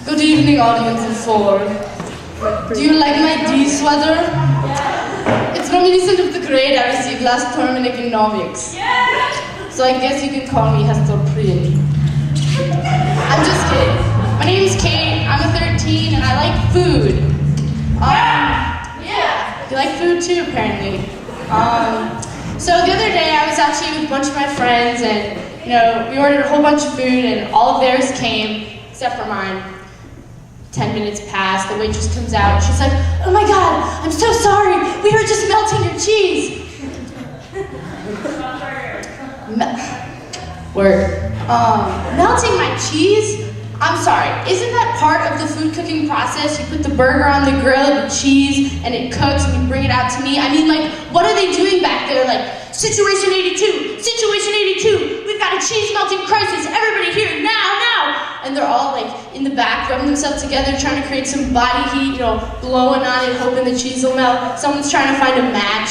Good evening, audience of four. Do you like my D sweater? It's reminiscent of the grade I received last term in economics. So I guess you can call me Hester Prien. I'm just kidding. My name's Kate, I'm a 13, and I like food. Yeah, you like food too, apparently. So the other day I was actually with a bunch of my friends, and we ordered a whole bunch of food, and all of theirs came, except for mine. 10 minutes passed, the waitress comes out, she's like, "Oh my God, I'm so sorry, we were just melting your cheese." Melting my cheese? I'm sorry, isn't that part of the food cooking process? You put the burger on the grill, the cheese, and it cooks, and you bring it out to me? I mean, like, what are they doing back there? Like, situation 82, situation 82, we've got a cheese melting crisis, everybody here, now! And they're all like in the back, rubbing themselves together, trying to create some body heat, blowing on it, hoping the cheese will melt. Someone's trying to find a match.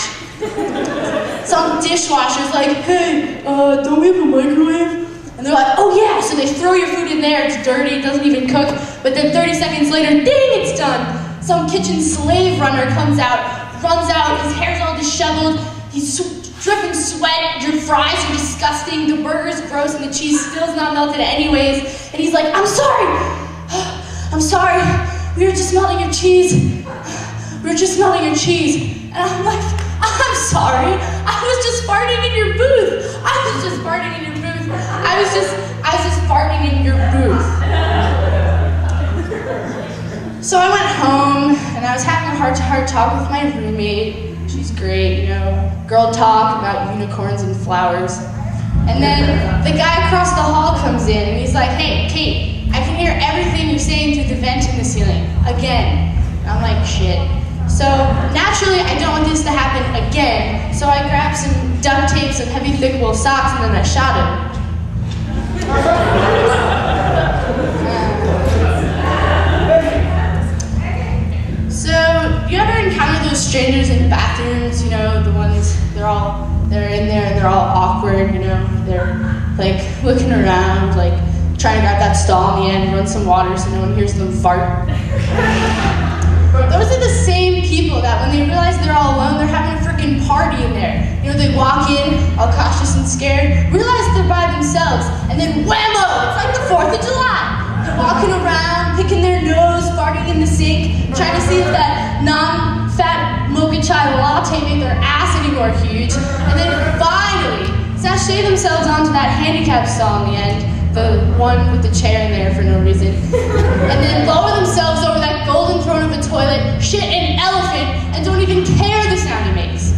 Some dishwasher's like, "Hey, don't we have a microwave?" And they're like, "Oh yeah," so they throw your food in there, it's dirty, it doesn't even cook, but then 30 seconds later, ding, it's done. Some kitchen slave runner comes out, runs out, his hair's all disheveled, he's dripping sweat, your fries are disgusting, the burger's gross, and the cheese still's not melted anyways, and he's like, I'm sorry, we were just melting your cheese, and I'm like, I'm sorry, I was just farting in your booth, I was just farting in your booth. So I went home, and I was having a heart-to-heart talk with my roommate. She's great, girl talk about unicorns and flowers. And then the guy across the hall comes in, and he's like, "Hey, Kate, I can hear everything you're saying through the vent in the ceiling, again." And I'm like, shit. So naturally, I don't want this to happen again, so I grabbed some duct tape, some heavy thick wool socks, and then I shot him. So, you ever encounter those strangers in bathrooms, the ones, they're in there and they're all awkward, they're like looking around, like trying to grab that stall in the end, run some water so no one hears them fart. Those are the same people that when they realize they're all alone, they're having a freaking party in there. They walk in, all cautious and scared, realize they're by themselves, and then whammo, it's like the 4th of July. They're walking around, picking their nose, farting in the sink, trying to see if that non-fat mocha chai latte made their ass any more huge, and then finally sashay themselves onto that handicap stall in the end, the one with the chair in there for no reason, and then lower themselves over that golden throne of a toilet, shit an elephant, and don't even care the sound it makes.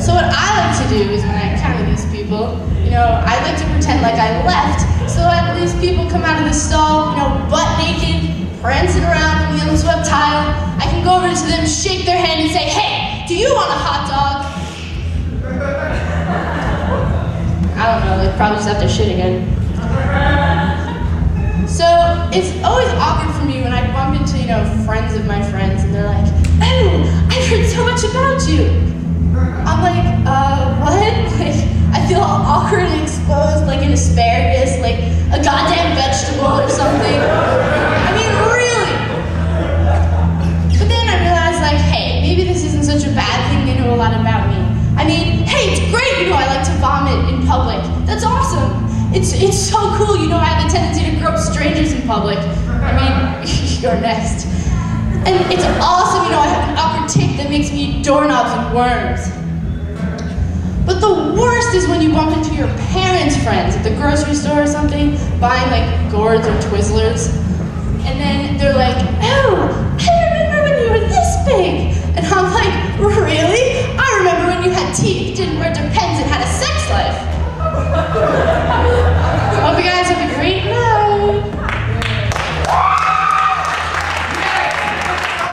So what I like to do is when I encounter these people, I like to pretend like I left, so at least people come out of the stall, butt naked, prancing around on the unswept tile. I can go over to them, shake their hand, and say, "Hey, do you want a hot dog?" I don't know, they probably just have to shit again. So it's always awkward for me when I bump into, friends of my friends, and they're like, "Oh, I've heard so much about you." I'm like, what? Like, I feel all awkward and exposed like an asparagus, like a goddamn vegetable or something. I mean, really. But then I realized, like, hey, maybe this isn't such a bad thing, they know a lot about me. I mean, hey, it's great, I like to vomit in public. That's awesome. It's so cool, I have the tendency to grope strangers in public. I mean, you're next. And it's awesome, I have an upper tick that makes me eat doorknobs and worms. But the worst is when you bump into your parents' friends at the grocery store or something, buying like gourds or Twizzlers, and then